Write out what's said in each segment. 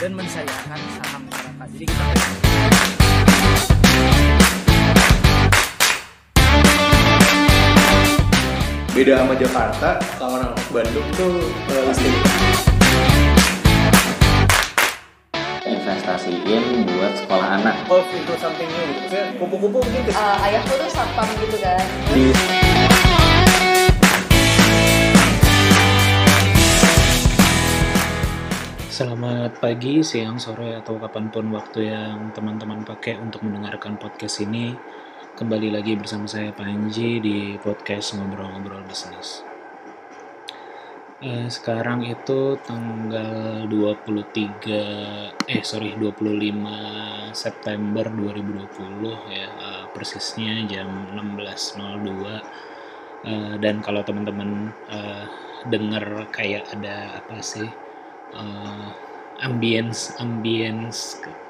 dan mensayangkan saham masyarakat. Jadi kita beda sama Jakarta, kalau orang Bandung tuh listrik. Investasiin buat sekolah anak. Golf into something new gitu. Maksudnya kupu-kupu mungkin Ayahku tuh satpam gitu kan. Selamat pagi, siang, sore, atau kapanpun waktu yang teman-teman pakai untuk mendengarkan podcast ini. Kembali lagi bersama saya Panji di podcast Ngobrol-Ngobrol Bisnis. Sekarang itu tanggal 25 September 2020 ya, persisnya jam 16.02. Dan kalau teman-teman dengar kayak ada apa sih, ambience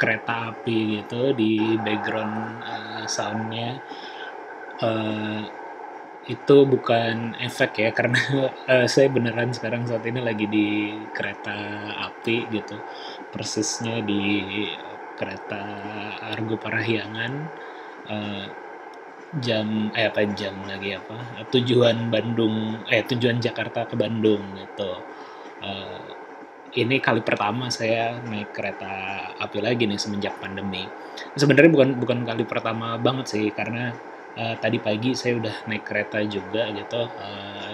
kereta api gitu di background soundnya, itu bukan efek ya, karena saya beneran sekarang saat ini lagi di kereta api gitu, persisnya di kereta Argo Parahyangan, tujuan Jakarta ke Bandung gitu. Ini kali pertama saya naik kereta api lagi nih semenjak pandemi. Sebenarnya bukan kali pertama banget sih, karena tadi pagi saya udah naik kereta juga gitu.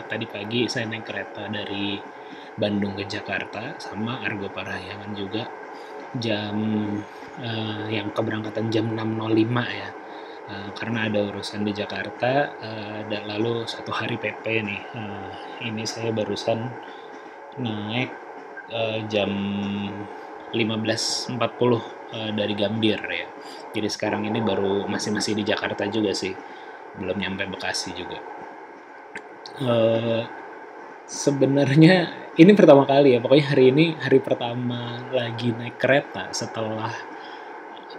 Tadi pagi saya naik kereta dari Bandung ke Jakarta sama Argo Parahyangan juga, yang keberangkatan jam 6.05 ya. Karena ada urusan di Jakarta, dan lalu satu hari PP nih. Ini saya barusan naik jam 15.40 dari Gambir ya. Jadi sekarang ini baru masih di Jakarta juga sih, belum nyampe Bekasi juga. Sebenarnya ini pertama kali ya, pokoknya hari ini hari pertama lagi naik kereta setelah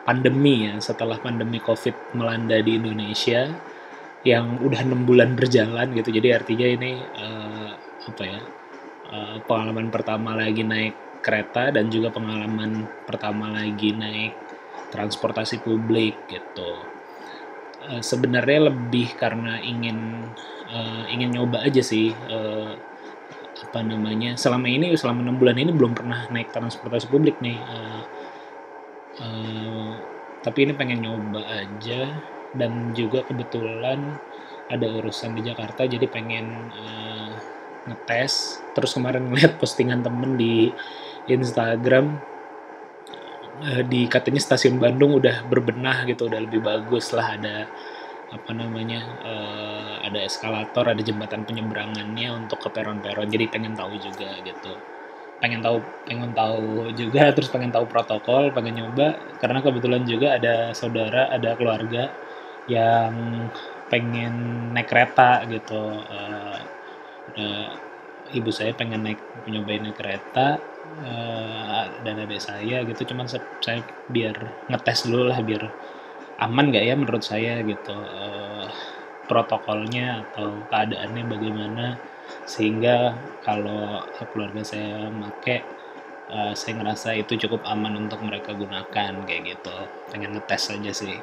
pandemi ya, setelah pandemi COVID melanda di Indonesia yang udah 6 bulan berjalan gitu. Jadi artinya ini pengalaman pertama lagi naik kereta dan juga pengalaman pertama lagi naik transportasi publik gitu. Sebenarnya lebih karena ingin nyoba aja sih, selama 6 bulan ini belum pernah naik transportasi publik nih, tapi ini pengen nyoba aja, dan juga kebetulan ada urusan di Jakarta jadi pengen ngetes. Terus kemarin ngeliat postingan temen di Instagram, katanya stasiun Bandung udah berbenah gitu, udah lebih bagus lah, ada ada eskalator, ada jembatan penyeberangannya untuk ke peron-peron. Jadi pengen tahu juga gitu, pengen tahu juga, terus pengen tahu protokol, pengen nyoba, karena kebetulan juga ada saudara, ada keluarga yang pengen naik kereta gitu. Ibu saya pengen nyobain naik kereta, dan adik saya gitu. Cuman saya biar ngetes dulu lah, biar aman nggak ya menurut saya gitu, protokolnya atau keadaannya bagaimana, sehingga kalau keluarga saya pakai, saya ngerasa itu cukup aman untuk mereka gunakan kayak gitu. Pengen ngetes aja sih.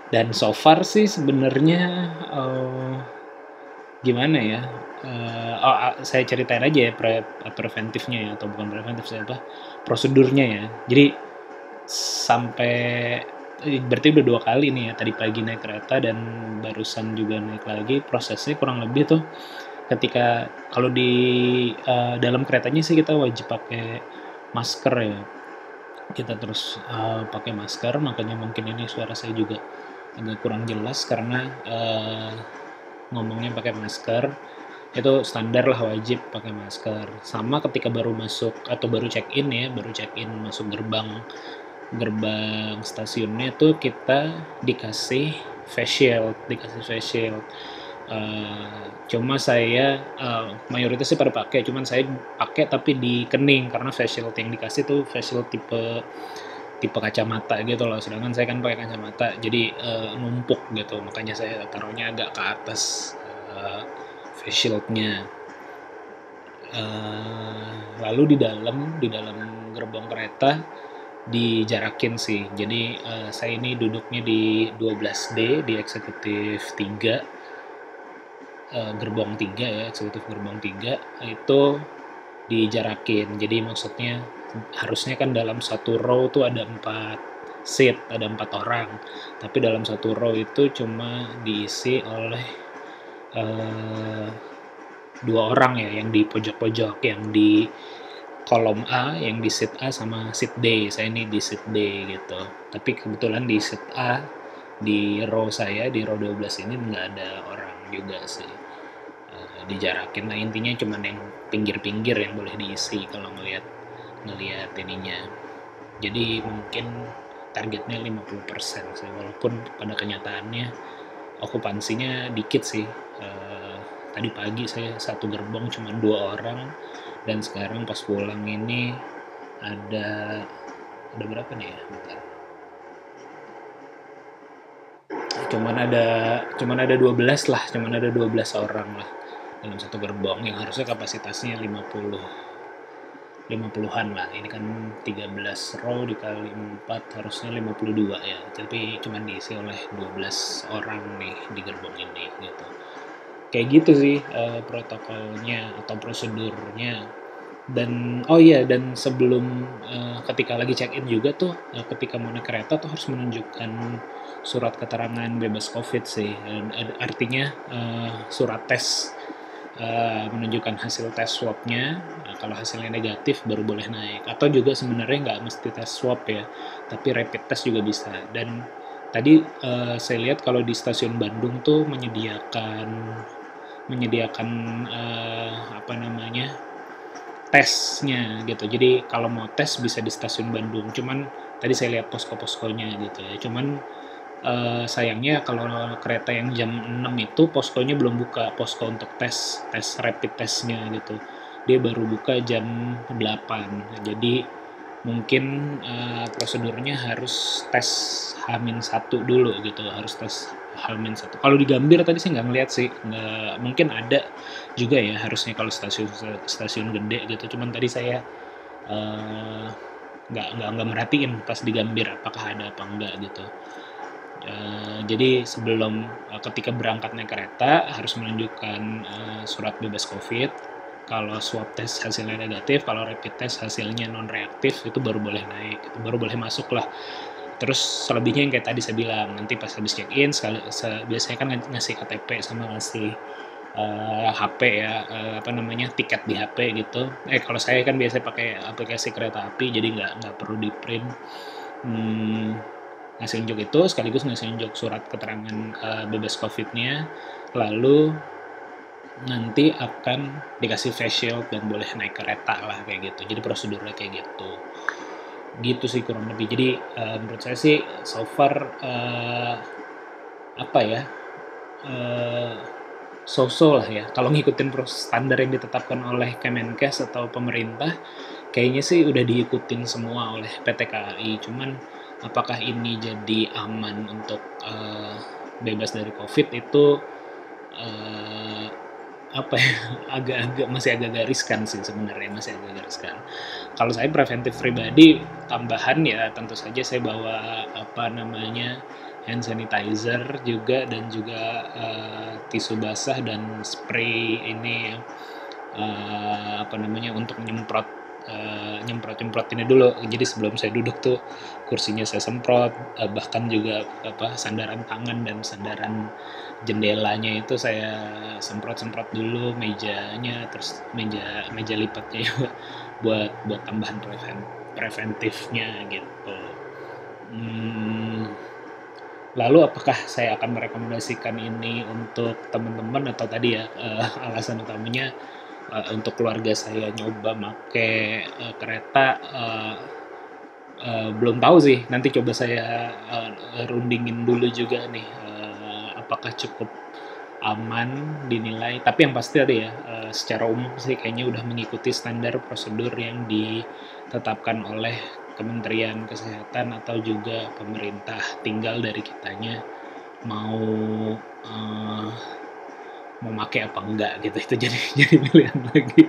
Dan so far sih sebenarnya gimana ya, saya ceritain aja ya preventifnya ya, atau bukan preventif sih, prosedurnya ya. Jadi berarti udah 2 kali nih ya, tadi pagi naik kereta dan barusan juga naik lagi. Prosesnya kurang lebih tuh, ketika kalau di dalam keretanya sih kita wajib pakai masker ya, kita terus pakai masker. Makanya mungkin ini suara saya juga agak kurang jelas karena ngomongnya pakai masker. Itu standar lah, wajib pakai masker. Sama ketika baru masuk atau baru check in masuk gerbang stasiunnya tuh, kita dikasih face shield. Cuma saya mayoritas sih pada pakai, cuman saya pakai tapi di kening, karena face shield yang dikasih tuh face shield tipe kacamata gitu loh, sedangkan saya kan pakai kacamata, jadi numpuk gitu, makanya saya taruhnya agak ke atas face shieldnya. Lalu di dalam gerbong kereta dijarakin sih. Jadi saya ini duduknya di 12D di eksekutif 3, gerbong 3 ya, eksekutif gerbong 3 itu dijarakin. Jadi maksudnya harusnya kan dalam satu row tuh ada 4 seat, ada 4 orang. Tapi dalam satu row itu cuma diisi oleh 2 orang ya, yang di pojok-pojok, yang di kolom A, yang di seat A sama seat D. Saya ini di seat D gitu. Tapi kebetulan di seat A, di row saya, di row 12 ini nggak ada orang juga sih. Dijarakin. Nah intinya cuma yang pinggir-pinggir yang boleh diisi kalau ngelihat ininya. Jadi mungkin targetnya 50% sih, walaupun pada kenyataannya okupansinya dikit sih. Tadi pagi saya satu gerbong cuma 2 orang, dan sekarang pas pulang ini ada berapa nih ya? Bentar. Cuman ada 12 lah, cuman ada 12 orang lah dalam satu gerbong yang harusnya kapasitasnya 50-an lah. Ini kan 13 row dikali 4 harusnya 52 ya. Tapi cuman diisi oleh 12 orang nih di gerbong ini gitu. Kayak gitu sih protokolnya atau prosedurnya. Dan dan sebelum ketika lagi check in juga tuh, ketika mau naik kereta tuh harus menunjukkan surat keterangan bebas COVID sih. Artinya surat tes, menunjukkan hasil tes swabnya. Kalau hasilnya negatif baru boleh naik, atau juga sebenarnya nggak mesti tes swab ya, tapi rapid test juga bisa. Dan tadi saya lihat kalau di stasiun Bandung tuh menyediakan tesnya gitu. Jadi kalau mau tes bisa di stasiun Bandung. Cuman tadi saya lihat posko-poskonya gitu ya. Cuman sayangnya kalau kereta yang jam 6 itu poskonya belum buka, posko untuk tes rapid testnya gitu. Dia baru buka jam 8. Jadi mungkin prosedurnya harus tes H-1 dulu gitu, harus tes H-1. Kalau di Gambir tadi saya nggak ngeliat sih, mungkin ada juga ya harusnya kalau stasiun gede gitu. Cuman tadi saya nggak merhatiin pas di Gambir apakah ada apa enggak gitu. Jadi sebelum ketika berangkat naik kereta harus menunjukkan surat bebas COVID. Kalau swab test hasilnya negatif, kalau rapid test hasilnya non reaktif, itu baru boleh naik, itu baru boleh masuk lah. Terus selebihnya yang kayak tadi saya bilang, nanti pas habis check in biasanya kan ngasih KTP sama ngasih HP ya, tiket di HP gitu. Kalau saya kan biasanya pakai aplikasi kereta api, jadi nggak perlu di print. Ngasih unjuk itu sekaligus ngasih unjuk surat keterangan bebas COVID-nya, lalu nanti akan dikasih face shield dan boleh naik kereta lah kayak gitu. Jadi prosedurnya kayak gitu sih kurang lebih. Jadi menurut saya sih so far so-so lah ya. Kalau ngikutin standar yang ditetapkan oleh Kemenkes atau pemerintah, kayaknya sih udah diikutin semua oleh PT KAI. Cuman apakah ini jadi aman untuk bebas dari COVID itu masih agak riskan sih sebenarnya, masih agak riskan. Kalau saya preventif pribadi tambahan ya tentu saja saya bawa hand sanitizer juga, dan juga tisu basah dan spray ini untuk nyemprot ini dulu. Jadi sebelum saya duduk tuh kursinya saya semprot, bahkan juga sandaran tangan dan sandaran jendelanya itu saya semprot dulu, mejanya, terus meja lipatnya juga buat tambahan preventifnya gitu. Lalu apakah saya akan merekomendasikan ini untuk teman-teman, atau tadi ya alasan utamanya untuk keluarga saya nyoba make kereta, belum tahu sih. Nanti coba saya rundingin dulu juga nih apakah cukup aman dinilai. Tapi yang pasti tadi ya secara umum sih kayaknya udah mengikuti standar prosedur yang ditetapkan oleh Kementerian Kesehatan atau juga pemerintah. Tinggal dari kitanya mau mau pakai apa enggak gitu, itu jadi pilihan lagi.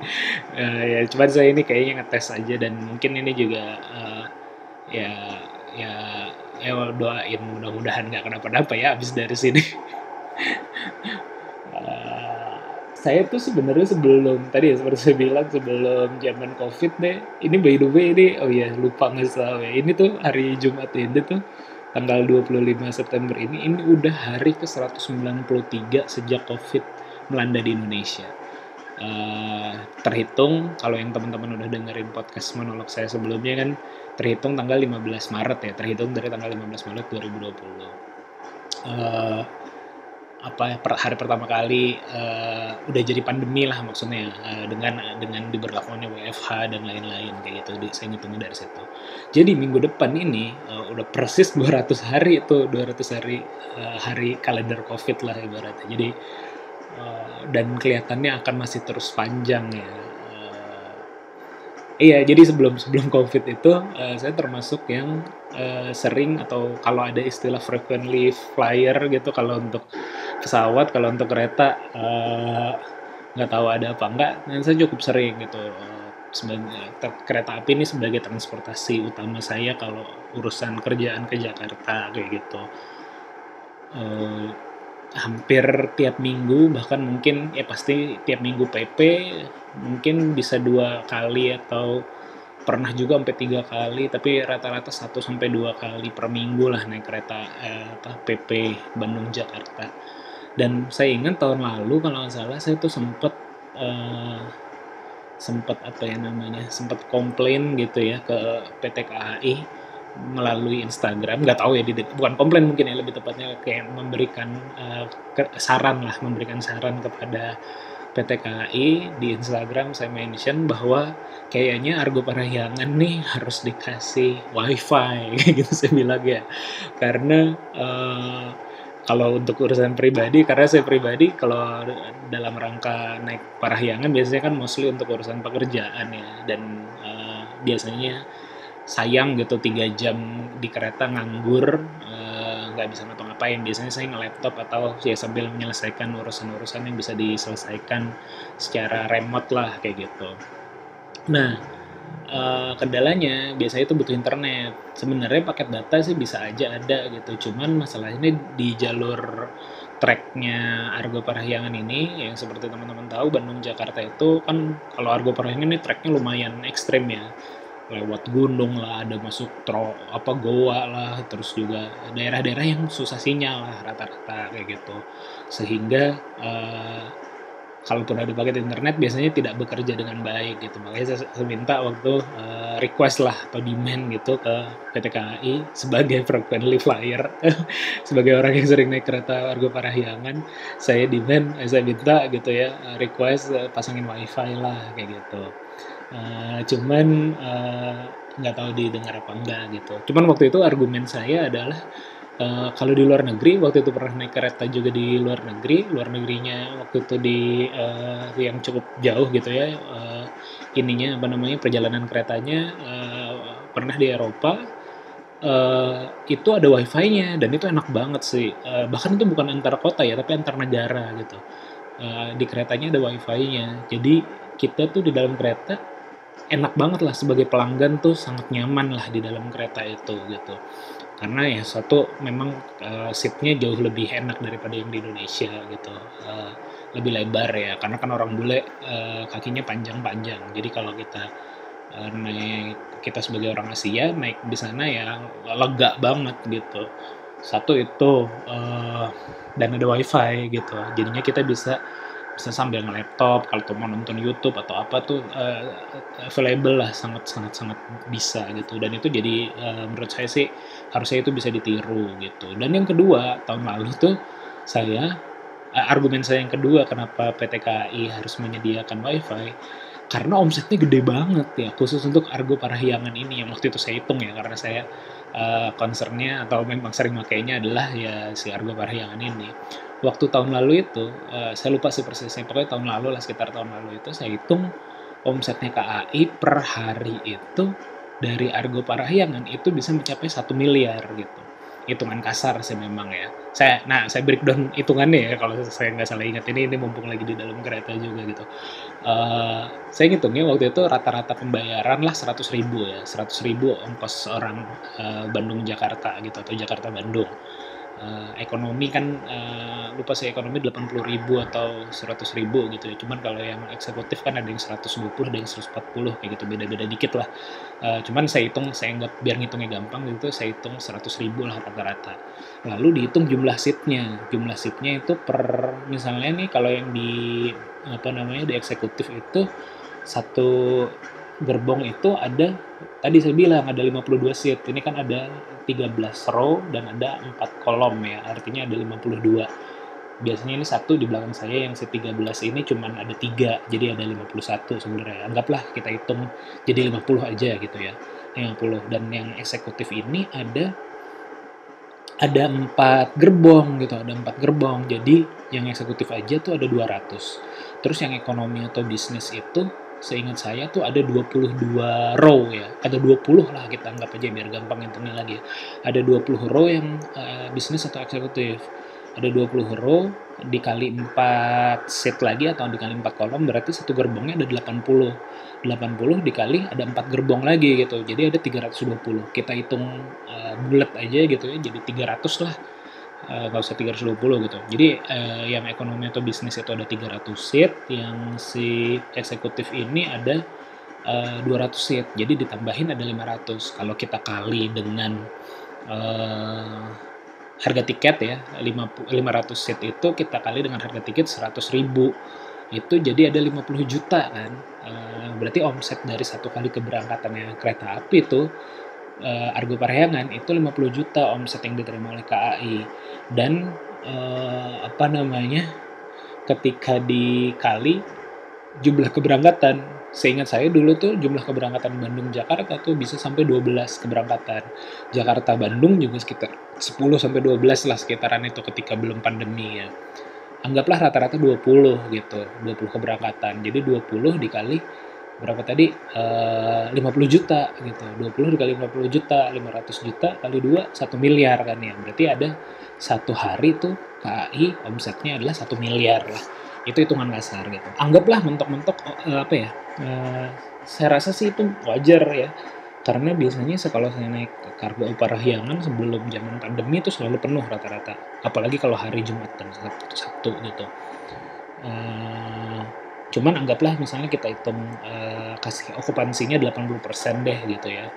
Ya cuman saya ini kayaknya ngetes aja, dan mungkin ini juga ya ya ya doain mudah-mudahan nggak kenapa-napa ya abis dari sini. Saya tuh sebenarnya sebelum tadi ya seperti saya bilang, sebelum zaman COVID deh, ini by the way ini, oh ya lupa ngasih tahu ya, ini tuh hari Jumat ini tuh tanggal 25 September ini udah hari ke 193 sejak COVID melanda di Indonesia. Terhitung kalau yang teman-teman udah dengerin podcast monolog saya sebelumnya kan, terhitung tanggal 15 Maret ya, terhitung dari tanggal 15 Maret 2020. Hari pertama kali udah jadi pandemi lah maksudnya, dengan diberlakukannya WFH dan lain-lain kayak gitu. Saya ngitungnya dari situ. Jadi minggu depan ini udah persis 200 hari itu, 200 hari hari kalender COVID lah ibaratnya. Jadi dan kelihatannya akan masih terus panjang ya. Iya, jadi sebelum COVID itu saya termasuk yang sering, atau kalau ada istilah frequently flyer gitu, kalau untuk pesawat, kalau untuk kereta nggak tahu ada apa enggak, dan saya cukup sering gitu. Sebagai kereta api ini sebagai transportasi utama saya kalau urusan kerjaan ke Jakarta kayak gitu. Hampir tiap minggu, bahkan mungkin ya pasti tiap minggu PP, mungkin bisa 2 kali atau pernah juga sampai 3 kali, tapi rata-rata 1-2 kali per minggu lah naik kereta PP Bandung Jakarta. Dan saya ingat tahun lalu kalau nggak salah saya tuh sempat sempat komplain gitu ya ke PT KAI melalui Instagram, nggak tahu ya, bukan komplain mungkin ya, lebih tepatnya kayak memberikan saran kepada PT KAI. Di Instagram saya mention bahwa kayaknya Argo Parahyangan nih harus dikasih wifi gitu saya bilang ya, karena kalau untuk urusan pribadi, karena saya pribadi kalau dalam rangka naik Parahyangan biasanya kan mostly untuk urusan pekerjaan ya, dan biasanya sayang gitu 3 jam di kereta nganggur, nggak bisa ngapa-ngapain. Biasanya saya nge-laptop atau ya sambil menyelesaikan urusan-urusan yang bisa diselesaikan secara remote lah kayak gitu. Nah, kendalanya biasanya itu butuh internet. Sebenarnya paket data sih bisa aja ada gitu, cuman masalahnya di jalur tracknya Argo Parahyangan ini, yang seperti teman-teman tahu Bandung Jakarta itu kan, kalau Argo Parahyangan ini tracknya lumayan ekstrem ya, lewat gunung lah, ada masuk goa lah, terus juga daerah-daerah yang susah sinyal lah rata-rata kayak gitu, sehingga kalaupun ada paket internet biasanya tidak bekerja dengan baik gitu. Makanya saya minta waktu request lah atau demand gitu ke PT KAI sebagai frequently flyer sebagai orang yang sering naik kereta Argo Parahyangan, saya minta gitu ya, request pasangin wifi lah kayak gitu. Cuman nggak tahu didengar apa enggak gitu. Cuman waktu itu argumen saya adalah kalau di luar negeri, waktu itu pernah naik kereta juga di luar negerinya waktu itu di yang cukup jauh gitu ya, perjalanan keretanya pernah di Eropa, itu ada wifi-nya dan itu enak banget sih. Bahkan itu bukan antar kota ya, tapi antar negara gitu. Di keretanya ada wifi-nya, jadi kita tuh di dalam kereta enak banget lah, sebagai pelanggan tuh sangat nyaman lah di dalam kereta itu gitu. Karena ya satu memang seatnya jauh lebih enak daripada yang di Indonesia gitu, lebih lebar ya, karena kan orang bule kakinya panjang-panjang. Jadi kalau kita sebagai orang Asia naik di sana ya lega banget gitu. Satu itu dan ada wifi gitu, jadinya kita bisa sambil nge-laptop, kalau mau nonton YouTube atau apa tuh available lah, sangat bisa gitu. Dan itu jadi menurut saya sih harusnya itu bisa ditiru gitu. Dan yang kedua, tahun lalu tuh argumen saya yang kedua kenapa PT KAI harus menyediakan wifi, karena omsetnya gede banget ya, khusus untuk Argo Parahyangan ini yang waktu itu saya hitung ya, karena saya concernnya atau memang sering makainya adalah ya si Argo Parahyangan ini. Waktu tahun lalu itu, saya lupa sih persisnya, pokoknya tahun lalu lah, sekitar tahun lalu itu saya hitung omsetnya KAI per hari itu dari Argo Parahyangan itu bisa mencapai 1 miliar gitu. hitungan kasar sih memang ya. Saya breakdown hitungannya ya kalau saya nggak salah ingat, ini mumpung lagi di dalam kereta juga gitu. Saya ngitungnya waktu itu rata-rata pembayaran lah 100.000 ya, 100.000 ongkos orang Bandung Jakarta gitu atau Jakarta Bandung. Ekonomi kan lupa sih, ekonomi 80.000 atau 100.000 gitu ya. Cuman kalau yang eksekutif kan ada yang 120, ada yang 140 kayak gitu, beda-beda dikit lah. Cuman saya anggap biar ngitungnya gampang gitu, saya hitung 100.000 lah rata-rata. Lalu dihitung jumlah seatnya itu per, misalnya nih kalau yang di di eksekutif itu satu gerbong itu ada, tadi saya bilang ada 52 seat, ini kan ada 13 row dan ada 4 kolom ya, artinya ada 52. Biasanya ini satu di belakang saya yang seat 13 ini cuman ada 3, jadi ada 51 sebenarnya. Anggaplah kita hitung jadi 50 aja gitu ya, 50. Dan yang eksekutif ini ada 4 gerbong gitu, ada 4 gerbong. Jadi yang eksekutif aja tuh ada 200. Terus yang ekonomi atau bisnis itu seingat saya tuh ada 22 row ya, ada 20 lah kita anggap aja biar gampang ngitungnya lagi ya. Ada 20 row yang bisnis atau eksekutif. Ada 20 row dikali 4 seat lagi atau dikali 4 kolom, berarti satu gerbongnya ada 80. 80 dikali ada 4 gerbong lagi gitu, jadi ada 320. Kita hitung bulat aja gitu ya, jadi 300 lah, nggak usah 320 gitu. Jadi yang ekonomi atau bisnis itu ada 300 seat, yang si eksekutif ini ada 200 seat, jadi ditambahin ada 500. Kalau kita kali dengan harga tiket ya, 500 seat itu kita kali dengan harga tiket 100.000, itu jadi ada 50 juta kan. Berarti omset dari satu kali keberangkatannya kereta api itu Argo Parahyangan itu 50 juta omset yang diterima oleh KAI. Dan ketika dikali jumlah keberangkatan, seingat saya dulu tuh jumlah keberangkatan Bandung-Jakarta tuh bisa sampai 12 keberangkatan. Jakarta-Bandung juga sekitar 10 sampai 12 lah sekitaran itu ketika belum pandemi ya. Anggaplah rata-rata 20 gitu, 20 keberangkatan. Jadi 20 dikali berapa tadi? 50 juta gitu. 20 dikali 50 juta, 500 juta kali 2, 1 miliar kan ya. Berarti ada satu hari tuh KAI omsetnya adalah 1 miliar lah. Itu hitungan kasar gitu. Anggaplah mentok-mentok saya rasa sih itu wajar ya. Karena biasanya kalau saya naik ke Argo Parahyangan sebelum zaman pandemi itu selalu penuh rata-rata. Apalagi kalau hari Jumat dan Sabtu gitu. Cuman anggaplah misalnya kita hitung kasih okupansinya 80% deh gitu ya,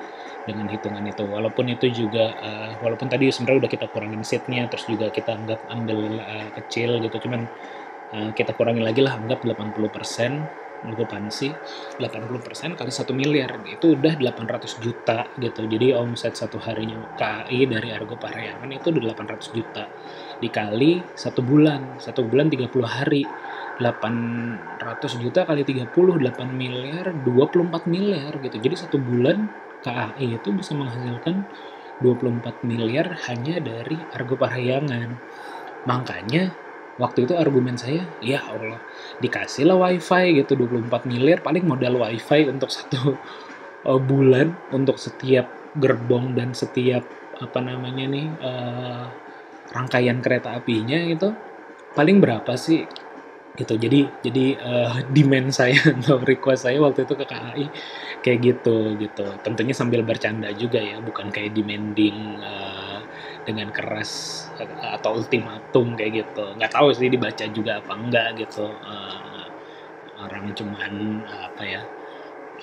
dengan hitungan itu. Walaupun itu juga walaupun tadi sebenarnya udah kita kurangin seatnya, terus juga kita ambil kecil gitu, cuman kita kurangin lagi lah, anggap 80% okupansi, 80% kali 1 miliar itu udah 800 juta gitu. Jadi omset satu harinya KAI dari Argo Parahyangan itu udah 800 juta dikali 1 bulan 30 hari, 800 juta kali 30, 8 miliar, 24 miliar gitu. Jadi satu bulan KAI itu bisa menghasilkan 24 miliar hanya dari Argo Parahyangan. Makanya waktu itu argumen saya, ya Allah, dikasihlah wifi gitu 24 miliar, paling modal wifi untuk satu bulan, untuk setiap gerbong dan setiap rangkaian kereta apinya itu paling berapa sih gitu. Jadi demand saya atau request saya waktu itu ke KAI kayak gitu. Tentunya sambil bercanda juga ya, bukan kayak demanding dengan keras atau ultimatum kayak gitu. Nggak tahu sih dibaca juga apa enggak gitu. Orang cuman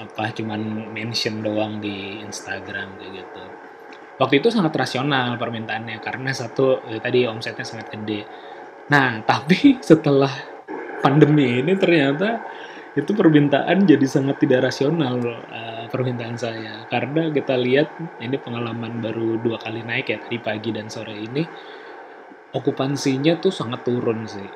cuman mention doang di Instagram kayak gitu. Waktu itu sangat rasional permintaannya karena satu tadi omsetnya sangat gede. Nah, tapi setelah pandemi ini ternyata itu permintaan jadi sangat tidak rasional permintaan saya, karena kita lihat ini pengalaman baru 2 kali naik ya, tadi pagi dan sore ini okupansinya tuh sangat turun sih.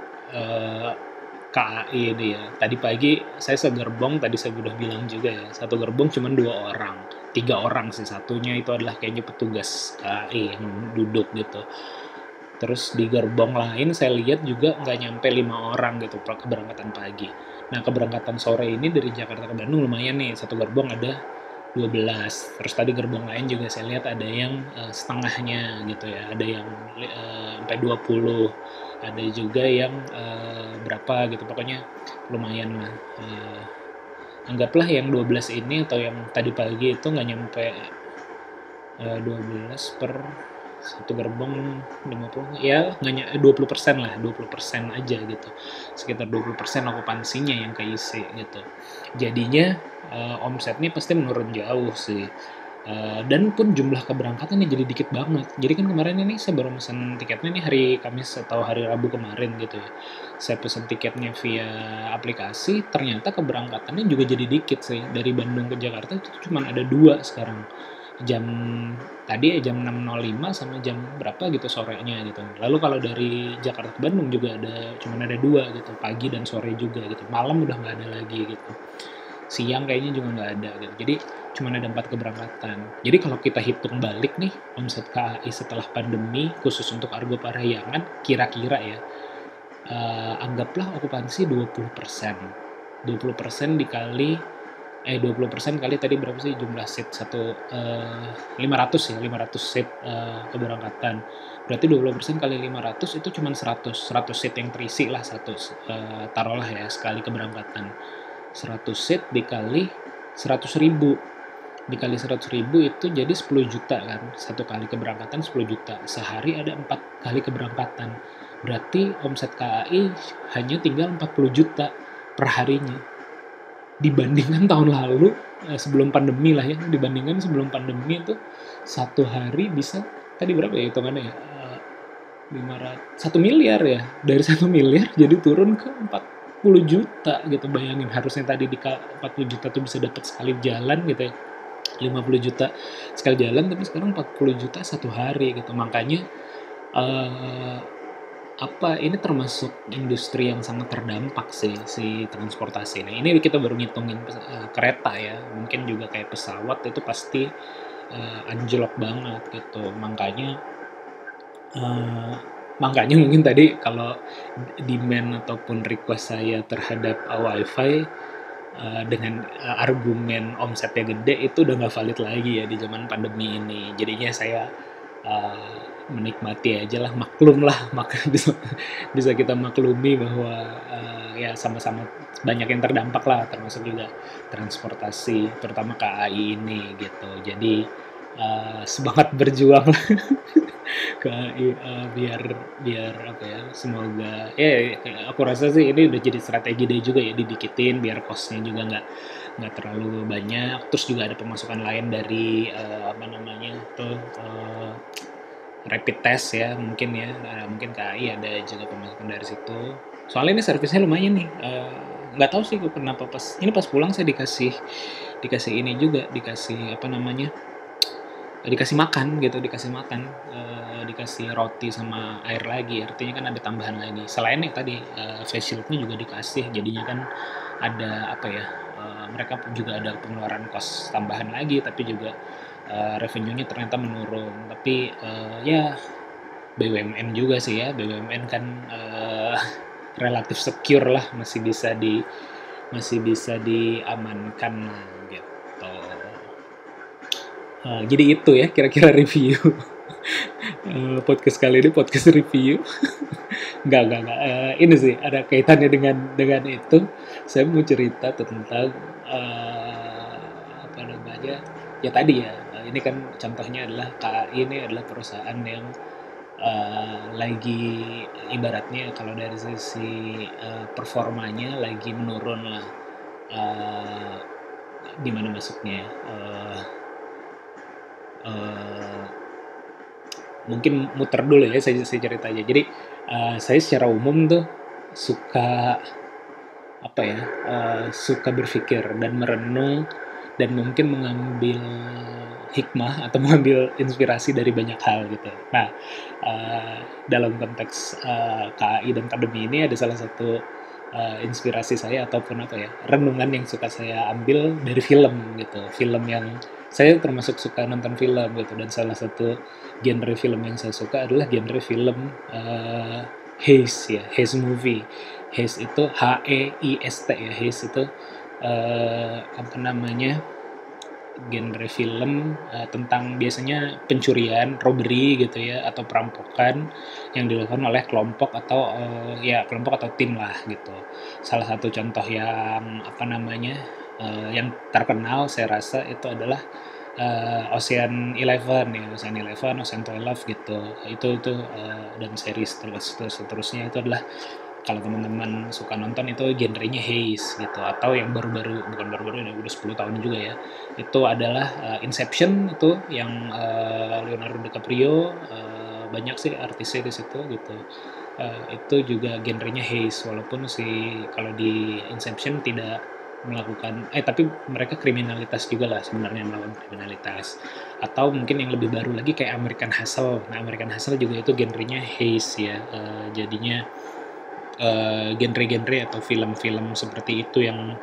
KAI ini ya, tadi pagi saya segerbong, tadi saya udah bilang juga ya, satu gerbong cuma 2 orang, 3 orang sih, satunya itu adalah kayaknya petugas KAI yang duduk gitu. Terus di gerbong lain saya lihat juga nggak nyampe 5 orang gitu keberangkatan pagi. Nah keberangkatan sore ini dari Jakarta ke Bandung lumayan nih, satu gerbong ada 12. Terus tadi gerbong lain juga saya lihat ada yang setengahnya gitu ya, ada yang sampai 20, ada juga yang berapa gitu, pokoknya lumayan lah. Anggaplah yang 12 ini atau yang tadi pagi itu nggak nyampe 12 per satu gerbong 50, ya nggak 20% lah, 20% aja gitu, sekitar 20% okupansinya yang keisi gitu. Jadinya omsetnya pasti menurun jauh sih. Dan pun jumlah keberangkatannya jadi dikit banget. Jadi kan kemarin ini saya baru pesan tiketnya nih hari Kamis atau hari Rabu kemarin gitu ya. Saya pesan tiketnya via aplikasi, ternyata keberangkatannya juga jadi dikit sih. Dari Bandung ke Jakarta itu cuma ada 2 sekarang. Jam tadi jam 6.05 sama jam berapa gitu sorenya gitu. Lalu kalau dari Jakarta ke Bandung juga cuma ada 2 gitu, pagi dan sore juga gitu. Malam udah nggak ada lagi gitu. Siang kayaknya juga nggak ada gitu. Jadi cuma ada 4 keberangkatan. Jadi kalau kita hitung balik nih omset KAI setelah pandemi khusus untuk Argo Parahyangan, kira-kira ya anggaplah okupansi 20%. 20% dikali 20% kali tadi berapa sih jumlah seat 500 ya, 500 seat keberangkatan. Berarti 20% kali 500 itu cuma 100 seat yang terisi lah taruhlah ya sekali keberangkatan. 100 seat dikali 100.000 itu jadi 10 juta kan, satu kali keberangkatan 10 juta, sehari ada 4 kali keberangkatan, berarti omset KAI hanya tinggal 40 juta per harinya, dibandingkan tahun lalu sebelum pandemi lah ya, dibandingkan sebelum pandemi itu satu hari bisa tadi berapa ya hitungannya ya, 1 miliar ya, dari 1 miliar jadi turun ke 40 juta gitu. Bayangin, harusnya tadi di 40 juta tuh bisa dapat sekali jalan gitu ya, 50 juta sekali jalan, tapi sekarang 40 juta satu hari gitu. Makanya ini termasuk industri yang sangat terdampak sih, si transportasi ini. Ini kita baru ngitungin kereta ya, mungkin juga kayak pesawat itu pasti anjlok banget gitu. Makanya mungkin tadi kalau demand ataupun request saya terhadap WiFi dengan argumen omsetnya gede itu udah nggak valid lagi ya di zaman pandemi ini. Jadinya saya menikmati aja lah, maklum lah, maka bisa kita maklumi bahwa ya sama-sama banyak yang terdampak lah, termasuk juga transportasi, terutama KAI ini gitu. Jadi semangat berjuang lah KAI, biar apa ya, semoga ya aku rasa sih ini udah jadi strategi deh juga ya, didikitin biar costnya juga nggak terlalu banyak. Terus juga ada pemasukan lain dari rapid test ya, mungkin ya, mungkin KAI ada juga pemasukan dari situ. Soalnya ini servisnya lumayan nih, nggak tahu sih kenapa pas pulang saya dikasih ini juga, dikasih makan gitu, dikasih roti sama air lagi, artinya kan ada tambahan lagi. Selain yang tadi face shieldnya juga dikasih, jadinya kan ada mereka juga ada pengeluaran kos tambahan lagi, tapi juga revenue-nya ternyata menurun. Tapi ya BUMN juga sih ya, BUMN kan relatif secure lah, masih bisa diamankan gitu. Jadi itu ya kira-kira review podcast kali ini, podcast review. Enggak. Ini sih ada kaitannya dengan itu. Saya mau cerita tentang ya tadi ya. Ini kan contohnya adalah KAI ini adalah perusahaan yang lagi ibaratnya kalau dari sisi performanya lagi menurun lah. Gimana masuknya? Mungkin muter dulu ya, saya cerita aja. Jadi saya secara umum tuh suka suka berpikir dan merenung dan mungkin mengambil hikmah atau mengambil inspirasi dari banyak hal gitu. Nah, dalam konteks KAI dan pandemi ini ada salah satu inspirasi saya ataupun renungan yang suka saya ambil dari film gitu. Film yang saya termasuk suka nonton film gitu, dan salah satu genre film yang saya suka adalah genre film heist ya, heist movie. Heist itu HEIST ya, heist itu genre film tentang biasanya pencurian, robbery gitu ya, atau perampokan yang dilakukan oleh kelompok atau kelompok atau tim lah gitu. Salah satu contoh yang yang terkenal saya rasa itu adalah Ocean Eleven ya, Ocean 12 gitu. Itu dan series seterusnya itu adalah, kalau teman-teman suka nonton, itu genrenya haze gitu, atau yang baru-baru, bukan baru-baru ini, udah 10 tahun juga ya, itu adalah Inception, itu yang Leonardo DiCaprio, banyak sih artisnya di situ gitu. Itu juga genrenya haze, walaupun kalau di Inception tidak melakukan tapi mereka kriminalitas juga lah sebenarnya, melakukan kriminalitas. Atau mungkin yang lebih baru lagi kayak American Hustle. Nah, American Hustle juga itu genrenya haze ya. Jadinya genre-genre atau film-film seperti itu yang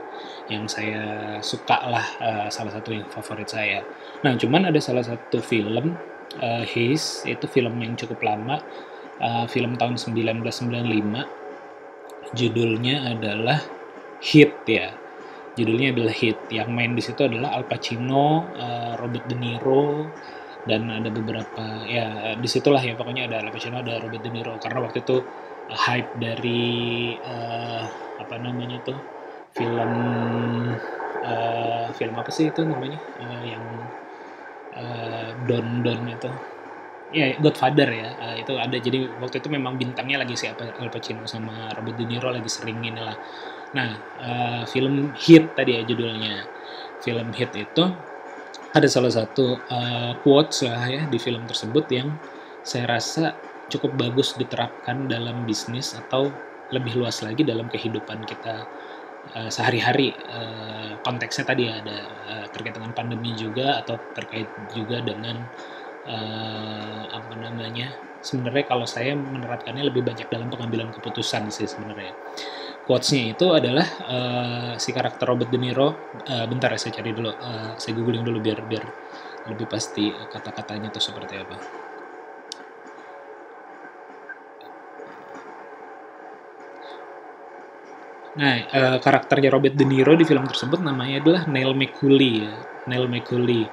saya suka lah, salah satu yang favorit saya. Nah, cuman ada salah satu film Haze, itu film yang cukup lama, film tahun 1995, judulnya adalah Heat ya. Judulnya adalah Heat. Yang main di situ adalah Al Pacino, Robert De Niro, dan ada beberapa ya, disitulah ya pokoknya ada Al Pacino, ada Robert De Niro, karena waktu itu hype dari film film apa sih itu namanya, yang Don itu ya, Godfather ya, itu ada. Jadi waktu itu memang bintangnya lagi Al Pacino sama Robert De Niro lagi sering inilah. Nah, film Heat tadi ya judulnya. Film Heat itu ada salah satu quotes lah ya di film tersebut yang saya rasa cukup bagus diterapkan dalam bisnis, atau lebih luas lagi dalam kehidupan kita sehari-hari. Konteksnya tadi ada terkait dengan pandemi juga, atau terkait juga dengan sebenarnya kalau saya menerapkannya lebih banyak dalam pengambilan keputusan sih sebenarnya. Quotes-nya itu adalah si karakter Robert De Niro, bentar ya saya cari dulu, saya googling dulu biar lebih pasti kata-katanya tuh seperti apa. Nah, karakternya Robert De Niro di film tersebut namanya adalah Neil McCauley ya. Neil McCauley.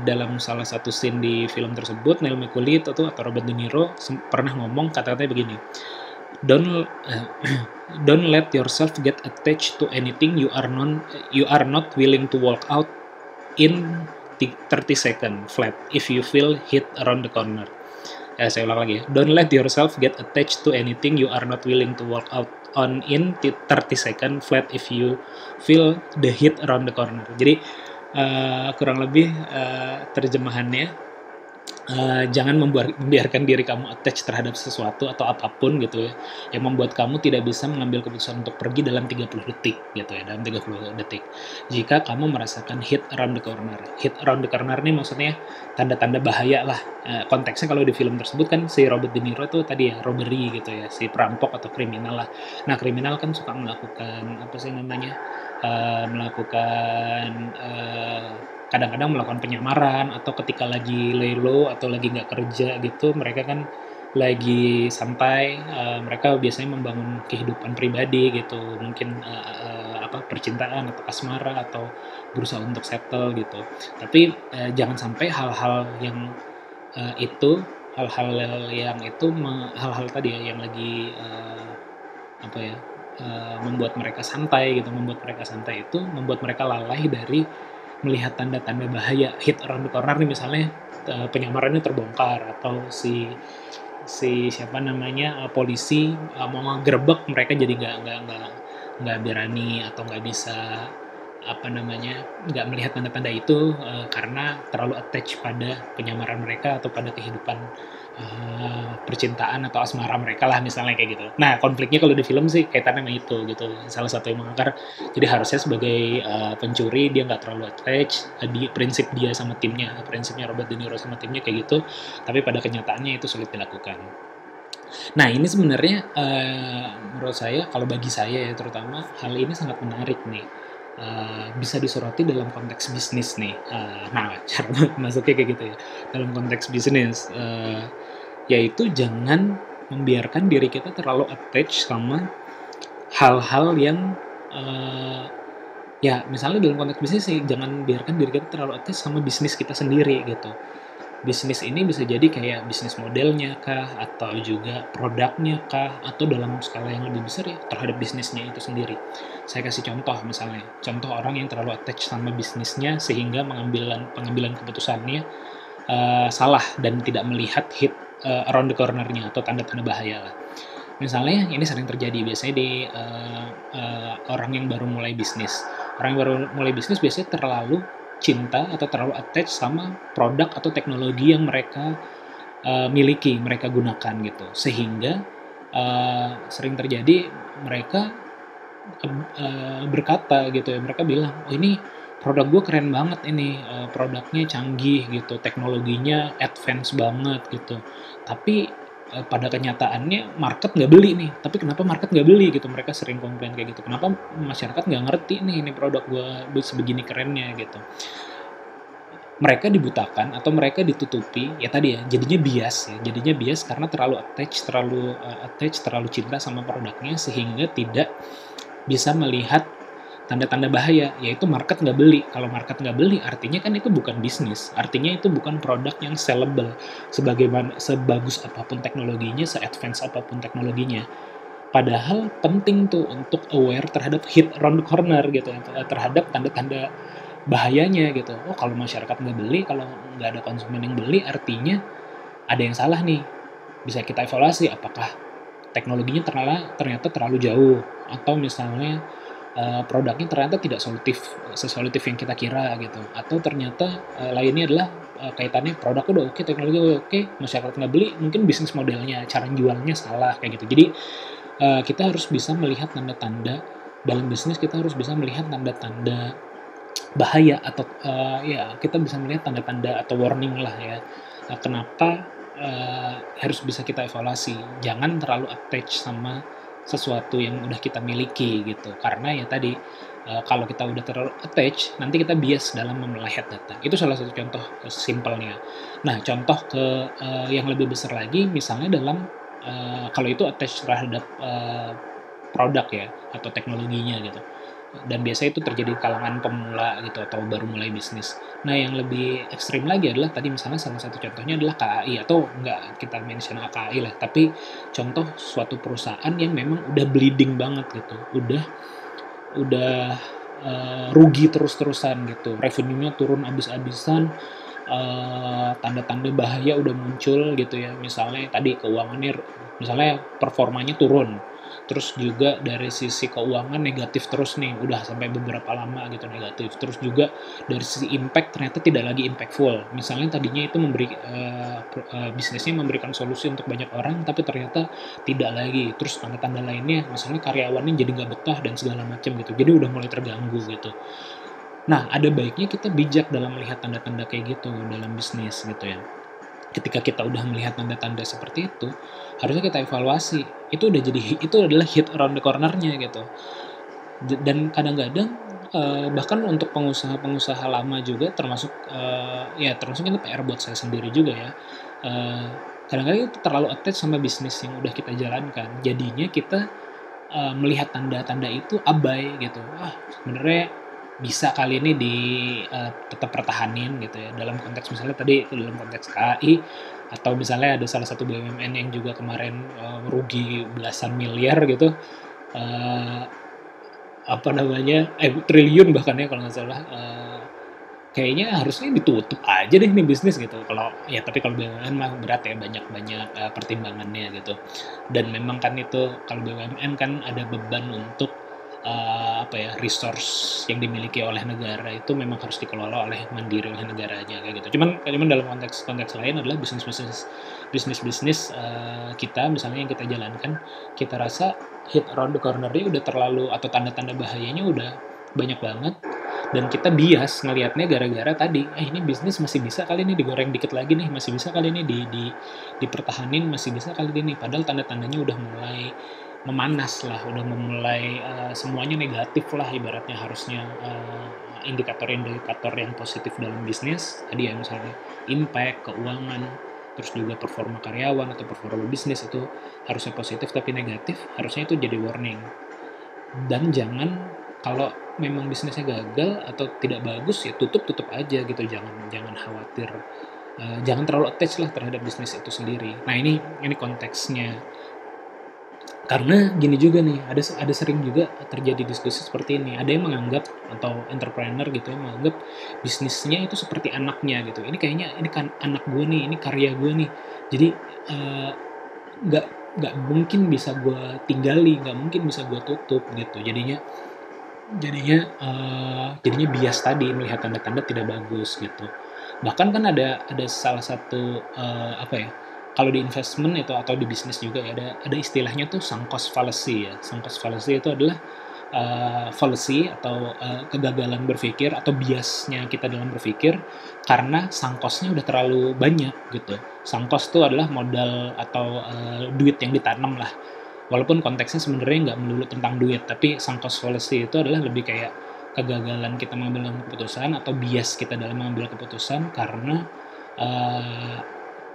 Dalam salah satu scene di film tersebut, Neil McCauley atau Robert De Niro pernah ngomong kata-katanya begini. Don't let yourself get attached to anything you are not willing to walk out in 30 seconds flat if you feel hit around the corner. Saya ulang lagi ya. Don't let yourself get attached to anything you are not willing to walk out on in 30 seconds flat if you feel the hit around the corner. Jadi kurang lebih terjemahannya, jangan membiarkan diri kamu attach terhadap sesuatu atau apapun gitu ya, yang membuat kamu tidak bisa mengambil keputusan untuk pergi dalam 30 detik gitu ya, dalam 30 detik. Jika kamu merasakan hit around the corner. Hit around the corner ini maksudnya tanda-tanda bahaya lah. Konteksnya kalau di film tersebut kan si Robert De Niro itu tadi ya robbery gitu ya, si perampok atau kriminal lah. Nah, kriminal kan suka melakukan kadang-kadang melakukan penyamaran, atau ketika lagi lay low atau lagi nggak kerja gitu, mereka kan lagi santai, mereka biasanya membangun kehidupan pribadi gitu, mungkin percintaan atau asmara, atau berusaha untuk settle gitu. Tapi jangan sampai hal-hal tadi ya yang lagi membuat mereka santai gitu, itu membuat mereka lalai dari melihat tanda-tanda bahaya. Hit around the corner nih misalnya, penyamarannya terbongkar, atau polisi mau ngegerebek, mereka jadi nggak berani, atau nggak bisa nggak melihat tanda-tanda itu karena terlalu attach pada penyamaran mereka atau pada kehidupan percintaan atau asmara mereka lah misalnya kayak gitu. Nah, konfliknya kalau di film sih kaitannya sama itu gitu. Salah satu yang mengakar. Jadi harusnya sebagai pencuri dia nggak terlalu attach di prinsip dia sama timnya, prinsipnya Robert De Niro sama timnya kayak gitu. Tapi pada kenyataannya itu sulit dilakukan. Nah, ini sebenarnya menurut saya, kalau bagi saya ya terutama, hal ini sangat menarik nih. Bisa disoroti dalam konteks bisnis nih. Nah, cara masuknya kayak gitu ya. Dalam konteks bisnis, yaitu jangan membiarkan diri kita terlalu attach sama hal-hal Ya misalnya dalam konteks bisnis sih jangan biarkan diri kita terlalu attach sama bisnis kita sendiri gitu. Bisnis ini bisa jadi kayak bisnis modelnya kah, atau juga produknya kah, atau dalam skala yang lebih besar ya terhadap bisnisnya itu sendiri. Saya kasih contoh misalnya, contoh orang yang terlalu attach sama bisnisnya sehingga pengambilan keputusannya salah dan tidak melihat hit around the corner-nya atau tanda-tanda bahaya lah. Misalnya ini sering terjadi biasanya di orang yang baru mulai bisnis. Orang yang baru mulai bisnis biasanya terlalu cinta atau terlalu attach sama produk atau teknologi yang mereka miliki, mereka gunakan gitu. Sehingga sering terjadi mereka berkata gitu ya, mereka bilang, oh ini produk gue keren banget ini, produknya canggih gitu, teknologinya advance banget gitu. Tapi pada kenyataannya market nggak beli nih. Tapi kenapa market nggak beli gitu? Mereka sering komplain kayak gitu. Kenapa masyarakat nggak ngerti nih ini produk gue sebegini kerennya gitu? Mereka dibutakan atau mereka ditutupi ya tadi ya, jadinya bias karena terlalu attach, terlalu cinta sama produknya sehingga tidak bisa melihat tanda-tanda bahaya, yaitu market nggak beli. Kalau market nggak beli, artinya kan itu bukan bisnis, artinya itu bukan produk yang sellable, sebagus apapun teknologinya, se-advance apapun teknologinya. Padahal penting tuh untuk aware terhadap hit around the corner gitu, terhadap tanda-tanda bahayanya gitu. Oh kalau masyarakat nggak beli, kalau nggak ada konsumen yang beli, artinya ada yang salah nih. Bisa kita evaluasi apakah teknologinya ternyata terlalu jauh, atau misalnya produknya ternyata tidak sesolutif yang kita kira gitu, atau ternyata lainnya adalah kaitannya produk udah oke, teknologi udah oke, masyarakat nggak beli, mungkin bisnis modelnya, cara jualnya salah kayak gitu. Jadi kita harus bisa melihat tanda-tanda dalam bisnis, kita harus bisa melihat tanda-tanda bahaya atau ya kita bisa melihat tanda-tanda atau warning lah ya. Kenapa harus bisa kita evaluasi, jangan terlalu attach sama sesuatu yang udah kita miliki gitu, karena ya tadi kalau kita udah terlalu attach nanti kita bias dalam melihat data. Itu salah satu contoh simpelnya. Nah contoh ke yang lebih besar lagi, misalnya dalam kalau itu attach terhadap produk ya atau teknologinya gitu, dan biasanya itu terjadi di kalangan pemula gitu atau baru mulai bisnis. Nah yang lebih ekstrim lagi adalah tadi misalnya salah satu contohnya adalah KAI, atau enggak kita mention KAI lah, tapi contoh suatu perusahaan yang memang udah bleeding banget gitu, udah rugi terus-terusan gitu, revenue-nya turun abis-abisan, tanda-tanda bahaya udah muncul gitu ya, misalnya tadi keuangannya, misalnya performanya turun, terus juga dari sisi keuangan negatif terus nih, udah sampai beberapa lama gitu negatif, terus juga dari sisi impact ternyata tidak lagi impactful, misalnya tadinya itu bisnisnya memberikan solusi untuk banyak orang, tapi ternyata tidak lagi, terus tanda-tanda lainnya, misalnya karyawannya jadi nggak betah dan segala macam gitu, jadi udah mulai terganggu gitu. Nah, ada baiknya kita bijak dalam melihat tanda-tanda kayak gitu dalam bisnis gitu ya. Ketika kita udah melihat tanda-tanda seperti itu, harusnya kita evaluasi. Itu adalah hit around the corner-nya gitu. Dan kadang-kadang bahkan untuk pengusaha-pengusaha lama juga termasuk ini PR buat saya sendiri juga ya. Kadang-kadang itu terlalu attach sama bisnis yang udah kita jalankan. Jadinya kita melihat tanda-tanda itu abai gitu. Sebenarnya bisa kali ini tetap pertahanin gitu ya, dalam konteks misalnya tadi dalam konteks KAI, atau misalnya ada salah satu BUMN yang juga kemarin rugi belasan miliar gitu, triliun bahkan ya kalau nggak salah, kayaknya harusnya ditutup aja deh nih bisnis gitu. Tapi kalau BUMN mah berat ya, banyak pertimbangannya gitu, dan memang kan itu kalau BUMN kan ada beban untuk resource yang dimiliki oleh negara itu memang harus dikelola mandiri oleh negaranya kayak gitu. Cuman dalam konteks lain adalah bisnis kita misalnya yang kita jalankan, kita rasa hit around the corner-nya udah terlalu, atau tanda-tanda bahayanya udah banyak banget, dan kita bias ngelihatnya gara-gara tadi ini bisnis masih bisa kali ini digoreng dikit lagi nih, masih bisa kali ini dipertahanin, masih bisa kali ini, padahal tanda-tandanya udah mulai memanas lah, udah memulai semuanya negatif lah ibaratnya. Harusnya indikator-indikator yang positif dalam bisnis tadi ya, misalnya impact, keuangan, terus juga performa karyawan atau performa bisnis itu harusnya positif, tapi negatif, harusnya itu jadi warning. Dan jangan kalau memang bisnisnya gagal atau tidak bagus ya tutup aja gitu, jangan khawatir. Jangan terlalu attach lah terhadap bisnis itu sendiri. Nah ini konteksnya. Karena gini juga nih, ada sering juga terjadi diskusi seperti ini. Ada yang menganggap atau entrepreneur gitu yang menganggap bisnisnya itu seperti anaknya gitu. Ini kayaknya ini kan anak gue nih, ini karya gue nih. Jadi nggak mungkin bisa gue tinggali, nggak mungkin bisa gue tutup gitu. Jadinya bias tadi, melihat tanda-tanda tidak bagus gitu. Bahkan kan ada salah satu kalau di investment itu atau di bisnis juga ya ada istilahnya tuh sunk cost fallacy ya. Sunk cost fallacy itu adalah fallacy atau kegagalan berpikir atau biasnya kita dalam berpikir karena sunk cost-nya udah terlalu banyak gitu. Sunk cost itu adalah modal atau duit yang ditanam lah. Walaupun konteksnya sebenarnya nggak melulu tentang duit, tapi sunk cost fallacy itu adalah lebih kayak kegagalan kita mengambil keputusan atau bias kita dalam mengambil keputusan karena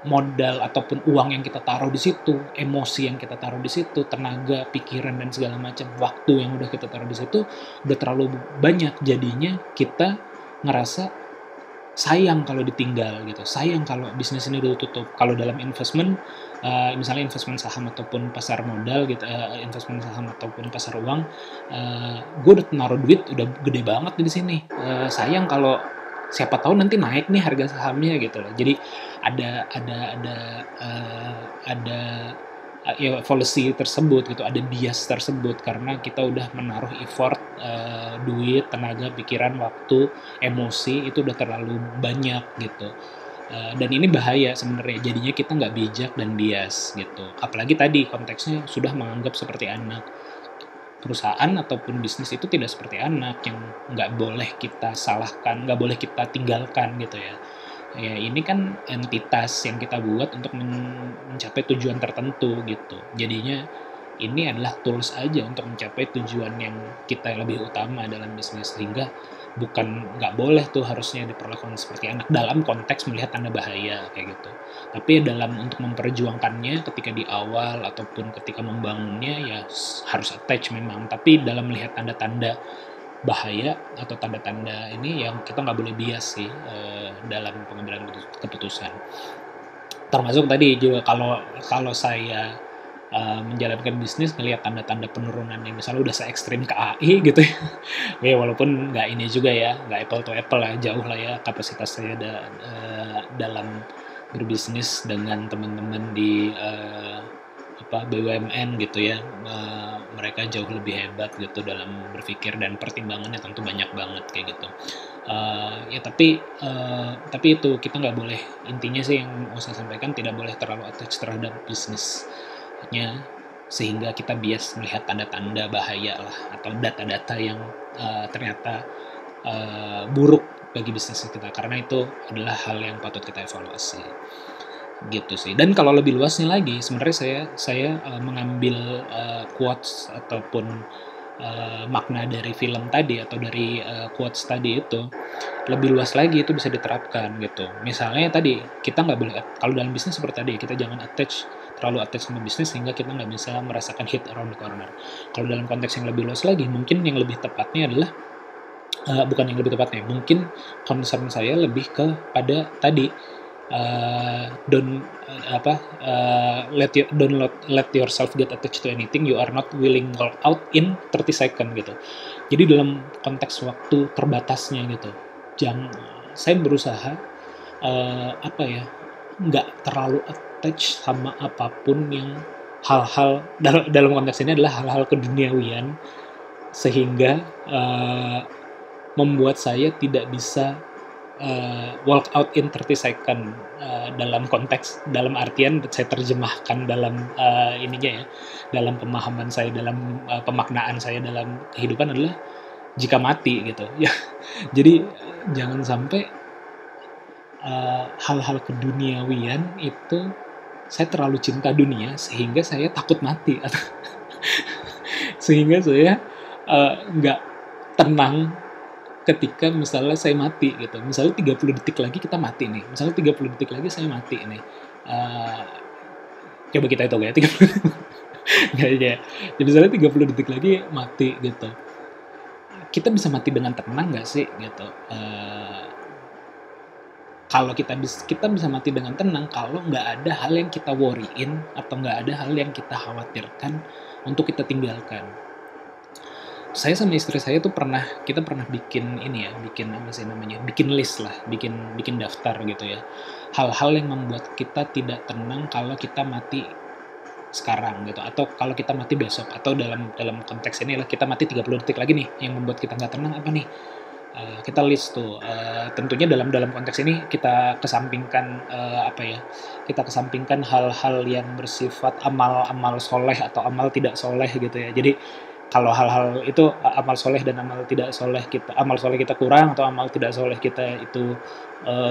modal ataupun uang yang kita taruh di situ, emosi yang kita taruh di situ, tenaga, pikiran dan segala macam, waktu yang udah kita taruh di situ udah terlalu banyak, jadinya kita ngerasa sayang kalau ditinggal gitu, sayang kalau bisnis ini ditutup. Kalau dalam investment, misalnya investment saham ataupun pasar modal gitu, investment saham ataupun pasar uang, gue udah naruh duit udah gede banget di sini, sayang kalau siapa tahu nanti naik nih harga sahamnya gitu loh. Jadi ada ya policy tersebut gitu, ada bias tersebut karena kita udah menaruh effort, duit, tenaga, pikiran, waktu, emosi itu udah terlalu banyak gitu. Dan ini bahaya sebenarnya, jadinya kita nggak bijak dan bias gitu. Apalagi tadi konteksnya sudah menganggap seperti anak. Perusahaan ataupun bisnis itu tidak seperti anak yang nggak boleh kita salahkan, nggak boleh kita tinggalkan gitu ya. Ya ini kan entitas yang kita buat untuk mencapai tujuan tertentu gitu. Jadinya ini adalah tools aja untuk mencapai tujuan yang kita lebih utama dalam bisnis, sehingga nggak boleh tuh harusnya diperlakukan seperti anak dalam konteks melihat tanda bahaya kayak gitu. Tapi dalam untuk memperjuangkannya ketika di awal ataupun ketika membangunnya ya harus attach memang. Tapi dalam melihat tanda-tanda bahaya atau tanda-tanda ini yang kita nggak boleh bias sih dalam pengambilan keputusan. Termasuk tadi juga kalau saya menjalankan bisnis ngelihat tanda-tanda penurunan yang misalnya udah se-ekstrim KAI gitu ya. Ya walaupun nggak ini juga ya, nggak apple to apple lah, jauh lah ya kapasitas saya dalam berbisnis dengan teman-teman di BUMN gitu ya. Mereka jauh lebih hebat gitu dalam berpikir dan pertimbangannya tentu banyak banget kayak gitu. Ya tapi itu kita nggak boleh, intinya sih yang mau saya sampaikan, tidak boleh terlalu attach terhadap bisnisnya sehingga kita bias melihat tanda-tanda bahaya lah atau data-data yang ternyata buruk bagi bisnis kita, karena itu adalah hal yang patut kita evaluasi gitu sih. Dan kalau lebih luasnya lagi sebenarnya saya mengambil quotes ataupun makna dari film tadi atau dari quotes tadi itu lebih luas lagi, itu bisa diterapkan gitu. Misalnya tadi kita nggak boleh, kalau dalam bisnis seperti tadi kita jangan terlalu attach sama bisnis sehingga kita nggak bisa merasakan hit around the corner. Kalau dalam konteks yang lebih luas lagi, mungkin yang lebih tepatnya adalah bukan yang lebih tepatnya, mungkin concern saya lebih kepada tadi don't let yourself get attached to anything you are not willing to walk out in 30 second gitu. Jadi dalam konteks waktu terbatasnya gitu, saya berusaha nggak terlalu attach sama apapun yang hal-hal dalam konteks ini adalah hal-hal keduniawian sehingga membuat saya tidak bisa walk out in 30 second dalam artian saya terjemahkan dalam ininya ya, dalam pemahaman saya, dalam pemaknaan saya dalam kehidupan adalah jika mati gitu ya. Jadi jangan sampai hal-hal keduniawian itu saya terlalu cinta dunia sehingga saya takut mati atau sehingga saya nggak tenang ketika misalnya saya mati gitu. Misalnya 30 detik lagi kita mati nih. Misalnya 30 detik lagi saya mati nih. Coba kita hitung ya, 30 detik. Ya, misalnya 30 detik lagi mati gitu. kita bisa mati dengan tenang nggak sih gitu. Kalau kita bisa mati dengan tenang kalau nggak ada hal yang kita worryin atau nggak ada hal yang kita khawatirkan untuk kita tinggalkan. Saya sama istri saya tuh kita pernah bikin ini ya, bikin apa sih namanya, bikin list lah, bikin daftar gitu ya. Hal-hal yang membuat kita tidak tenang kalau kita mati sekarang gitu, atau kalau kita mati besok, atau dalam konteks ini lah kita mati 30 detik lagi nih, yang membuat kita nggak tenang apa nih? Kita list tuh. Tentunya dalam konteks ini kita kesampingkan kita kesampingkan hal-hal yang bersifat amal soleh atau amal tidak soleh gitu ya. Jadi kalau hal-hal itu amal soleh dan amal soleh kita kurang atau amal tidak soleh kita itu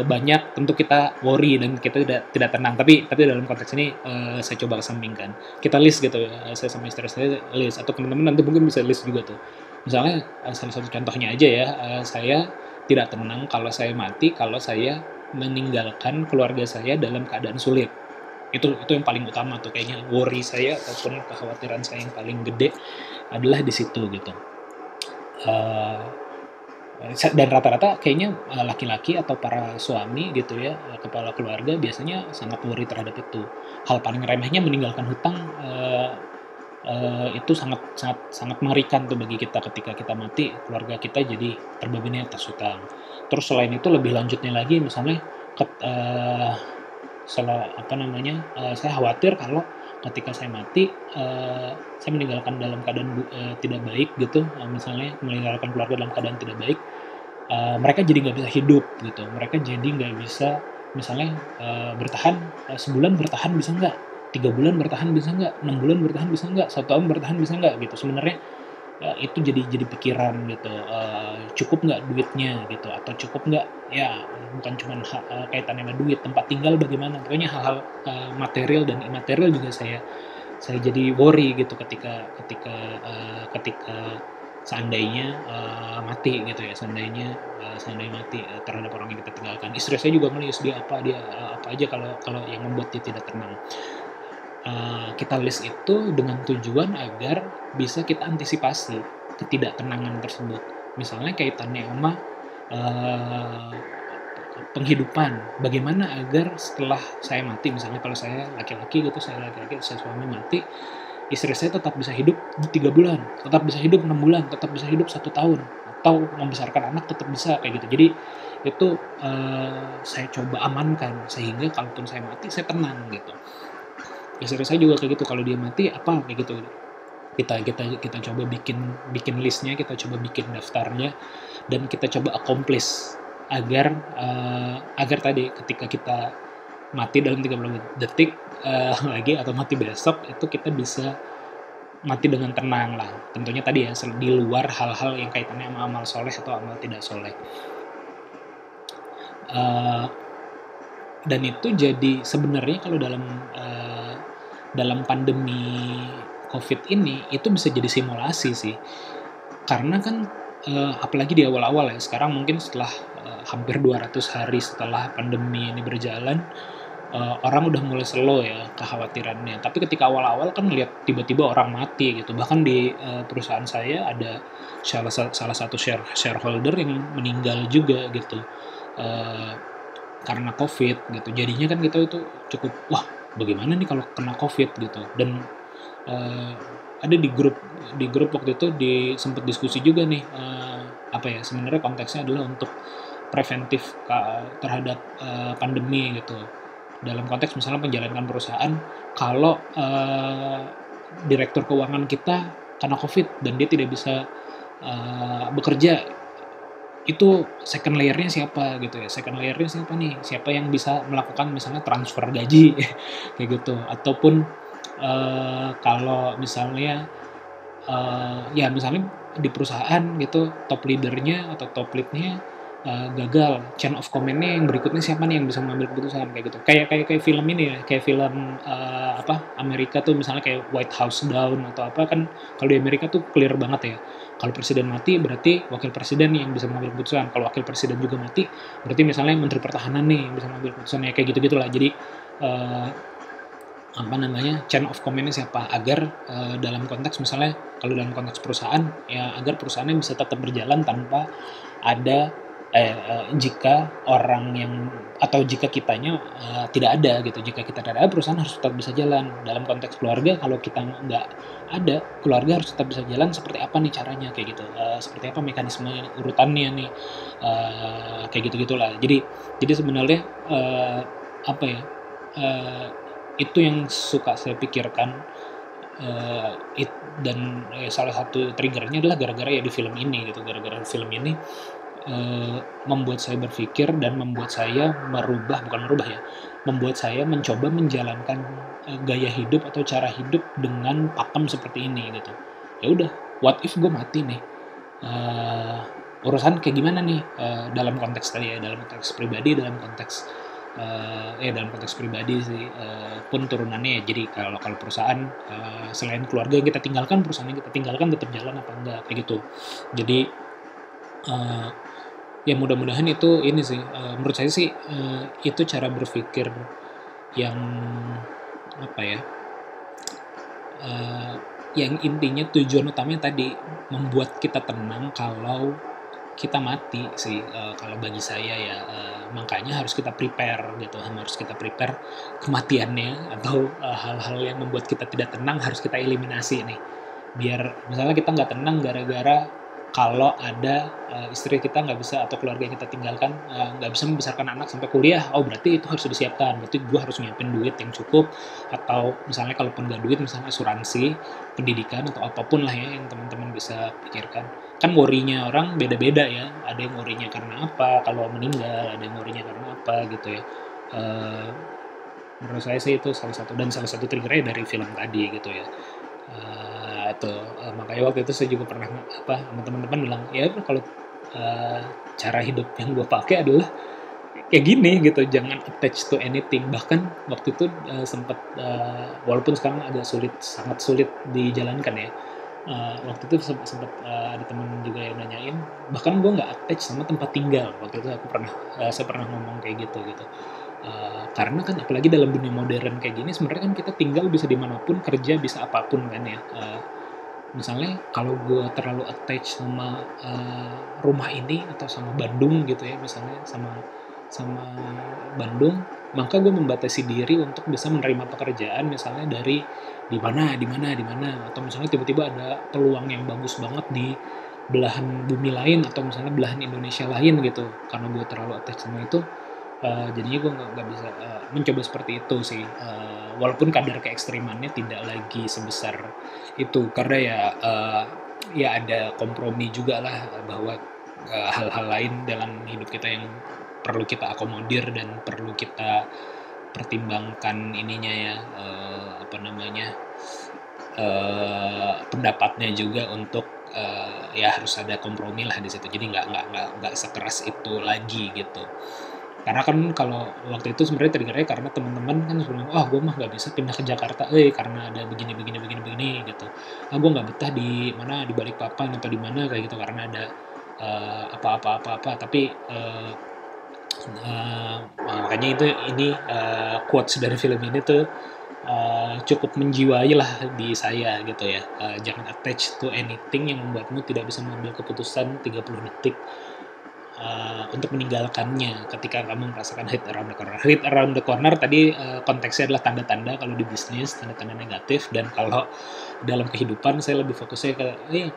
banyak, tentu kita worry dan kita tidak tenang. Tapi dalam konteks ini saya coba kesampingkan. Kita list gitu ya. Saya sama istri saya list, atau teman-teman nanti mungkin bisa list juga tuh. Misalnya salah satu contohnya aja ya, saya tidak tenang kalau saya mati, kalau saya meninggalkan keluarga saya dalam keadaan sulit. Itu yang paling utama tuh, kayaknya worry saya ataupun kekhawatiran saya yang paling gede adalah di situ gitu. Dan rata-rata kayaknya laki-laki atau para suami gitu ya, kepala keluarga biasanya sangat worry terhadap itu. Hal paling remehnya meninggalkan hutang, itu sangat mengerikan tuh bagi kita. Ketika kita mati, keluarga kita jadi terbebani atas hutang. Terus selain itu lebih lanjutnya lagi, misalnya saya khawatir kalau ketika saya mati, saya meninggalkan dalam keadaan tidak baik gitu, misalnya meninggalkan keluarga dalam keadaan tidak baik, mereka jadi nggak bisa hidup gitu, mereka jadi nggak bisa misalnya bertahan, sebulan bertahan bisa nggak, 3 bulan bertahan bisa nggak, 6 bulan bertahan bisa nggak, 1 tahun bertahan bisa nggak gitu. Sebenarnya itu jadi pikiran gitu, cukup nggak duitnya gitu, atau cukup nggak, ya bukan cuma kaitannya sama duit, tempat tinggal bagaimana, pokoknya hal-hal material dan imaterial juga saya jadi worry gitu ketika seandainya mati gitu ya, seandainya mati terhadap orang yang kita tinggalkan. Istri saya juga ngelis dia apa aja kalau yang membuat dia tidak tenang. Kita list itu dengan tujuan agar bisa kita antisipasi ketidaktenangan tersebut. Misalnya kaitannya sama penghidupan. Bagaimana agar setelah saya mati, misalnya kalau saya laki-laki, saya suami mati, istri saya tetap bisa hidup 3 bulan, tetap bisa hidup 6 bulan, tetap bisa hidup 1 tahun, atau membesarkan anak tetap bisa kayak gitu. Jadi itu saya coba amankan sehingga kalaupun saya mati saya tenang gitu. Istri saya juga kayak gitu, kalau dia mati apa kayak gitu. Kita coba bikin listnya, kita coba bikin daftarnya, dan kita coba accomplish agar tadi ketika kita mati dalam 30 detik lagi atau mati besok, itu kita bisa mati dengan tenang lah. Tentunya tadi ya, di luar hal-hal yang kaitannya sama amal soleh atau amal tidak soleh. Dan itu jadi sebenarnya kalau dalam pandemi COVID ini itu bisa jadi simulasi sih, karena kan apalagi di awal-awal ya, sekarang mungkin setelah hampir 200 hari setelah pandemi ini berjalan, orang udah mulai slow ya kekhawatirannya. Tapi ketika awal-awal kan lihat tiba-tiba orang mati gitu, bahkan di perusahaan saya ada salah satu shareholder yang meninggal juga gitu karena COVID gitu. Jadinya kan kita itu cukup, wah bagaimana nih kalau kena COVID gitu. Dan ada di grup waktu itu sempat diskusi juga nih, sebenarnya konteksnya adalah untuk preventif terhadap pandemi gitu. Dalam konteks misalnya menjalankan perusahaan, kalau direktur keuangan kita kena COVID dan dia tidak bisa bekerja, itu second layer-nya siapa gitu ya, second layer-nya siapa nih, siapa yang bisa melakukan misalnya transfer gaji kayak gitu. Ataupun kalau misalnya misalnya di perusahaan gitu, top leadernya atau top lead-nya gagal, chain of command-nya yang berikutnya siapa nih yang bisa mengambil keputusan kayak gitu. Kayak film ini ya, kayak film Amerika tuh misalnya kayak White House Down atau apa, kan kalau di Amerika tuh clear banget ya. Kalau presiden mati berarti wakil presiden yang bisa mengambil keputusan. Kalau wakil presiden juga mati berarti misalnya menteri pertahanan nih yang bisa mengambil keputusan, ya kayak gitu-gitulah. Jadi chain of command-nya siapa, agar dalam konteks misalnya kalau dalam konteks perusahaan ya, agar perusahaannya bisa tetap berjalan tanpa ada jika orang yang atau jika kitanya tidak ada gitu. Jika kita tidak ada, perusahaan harus tetap bisa jalan. Dalam konteks keluarga, kalau kita nggak ada, keluarga harus tetap bisa jalan. Seperti apa nih caranya kayak gitu, seperti apa mekanisme urutannya nih, kayak gitu-gitulah. Jadi sebenarnya apa ya, itu yang suka saya pikirkan, dan salah satu triggernya adalah gara-gara ya di film ini gitu. Gara-gara film ini membuat saya berpikir dan membuat saya membuat saya mencoba menjalankan gaya hidup atau cara hidup dengan pakem seperti ini gitu. Ya udah, what if gue mati nih, urusan kayak gimana nih, dalam konteks tadi ya, dalam konteks pribadi, dalam konteks pribadi sih, pun turunannya ya. Jadi kalau perusahaan, selain keluarga yang kita tinggalkan, perusahaan yang kita tinggalkan tetap jalan apa enggak, kayak gitu. Jadi ya mudah-mudahan itu ini sih, menurut saya sih itu cara berpikir yang apa ya, yang intinya tujuan utamanya tadi membuat kita tenang kalau kita mati sih, kalau bagi saya ya. Makanya harus kita prepare gitu, harus kita prepare kematiannya atau hal-hal yang membuat kita tidak tenang harus kita eliminasi nih, biar misalnya kita nggak tenang gara-gara kalau ada istri kita nggak bisa atau keluarga yang kita tinggalkan nggak bisa membesarkan anak sampai kuliah, berarti itu harus disiapkan, berarti gue harus nyiapin duit yang cukup, atau misalnya kalaupun nggak duit, misalnya asuransi pendidikan atau apapun lah ya yang teman-teman bisa pikirkan. Kan worry-nya orang beda-beda ya, ada yang worry-nya karena apa kalau meninggal, ada yang worry-nya karena apa gitu ya. Menurut saya sih itu salah satu triggernya dari film tadi gitu ya. Itu makanya waktu itu saya juga pernah sama teman-teman bilang ya kalau cara hidup yang gue pakai adalah kayak gini gitu, jangan attach to anything. Bahkan waktu itu sempat walaupun sekarang agak sangat sulit dijalankan ya, waktu itu sempat ada teman juga yang nanyain, bahkan gue nggak attach sama tempat tinggal. Waktu itu saya pernah ngomong kayak gitu. Karena kan apalagi dalam dunia modern kayak gini, sebenarnya kan kita tinggal bisa dimanapun, kerja bisa apapun kan ya. Misalnya kalau gue terlalu attach sama rumah ini atau sama Bandung gitu ya, misalnya sama Bandung, maka gue membatasi diri untuk bisa menerima pekerjaan misalnya dari di mana, atau misalnya tiba-tiba ada peluang yang bagus banget di belahan bumi lain atau misalnya belahan Indonesia lain gitu. Karena gue terlalu attach sama itu, jadinya gue nggak bisa mencoba seperti itu sih, walaupun kadar keekstrimannya tidak lagi sebesar itu, karena ya ada kompromi juga lah bahwa hal-hal lain dalam hidup kita yang perlu kita akomodir dan perlu kita pertimbangkan ininya ya, pendapatnya juga untuk ya harus ada kompromi lah di situ. Jadi nggak sekeras itu lagi gitu. Karena kan kalau waktu itu sebenarnya triggernya karena teman-teman kan bilang, gue mah nggak bisa pindah ke Jakarta, karena ada begini gitu. Gue nggak betah di mana, di Balikpapan atau di mana kayak gitu, karena ada apa-apa. Tapi makanya ini quotes dari film ini tuh cukup menjiwai lah di saya gitu ya. Jangan attach to anything yang membuatmu tidak bisa mengambil keputusan 30 detik untuk meninggalkannya ketika kamu merasakan hit around the corner. Hit around the corner tadi konteksnya adalah tanda-tanda kalau di bisnis, tanda-tanda negatif, dan kalau dalam kehidupan saya lebih fokusnya ke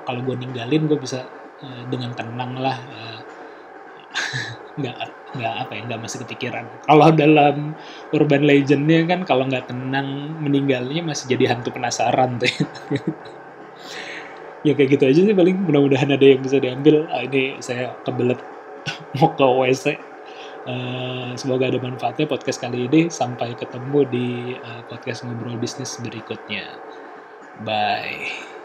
kalau gue ninggalin gue bisa dengan tenang lah, nggak masih kepikiran. Kalau dalam urban legendnya kan kalau nggak tenang meninggalnya masih jadi hantu penasaran tuh. Ya kayak gitu aja sih paling, mudah-mudahan ada yang bisa diambil. Ini saya kebelet mau ke WC. Semoga ada manfaatnya podcast kali ini. Sampai ketemu di podcast Ngobrol Bisnis berikutnya. Bye.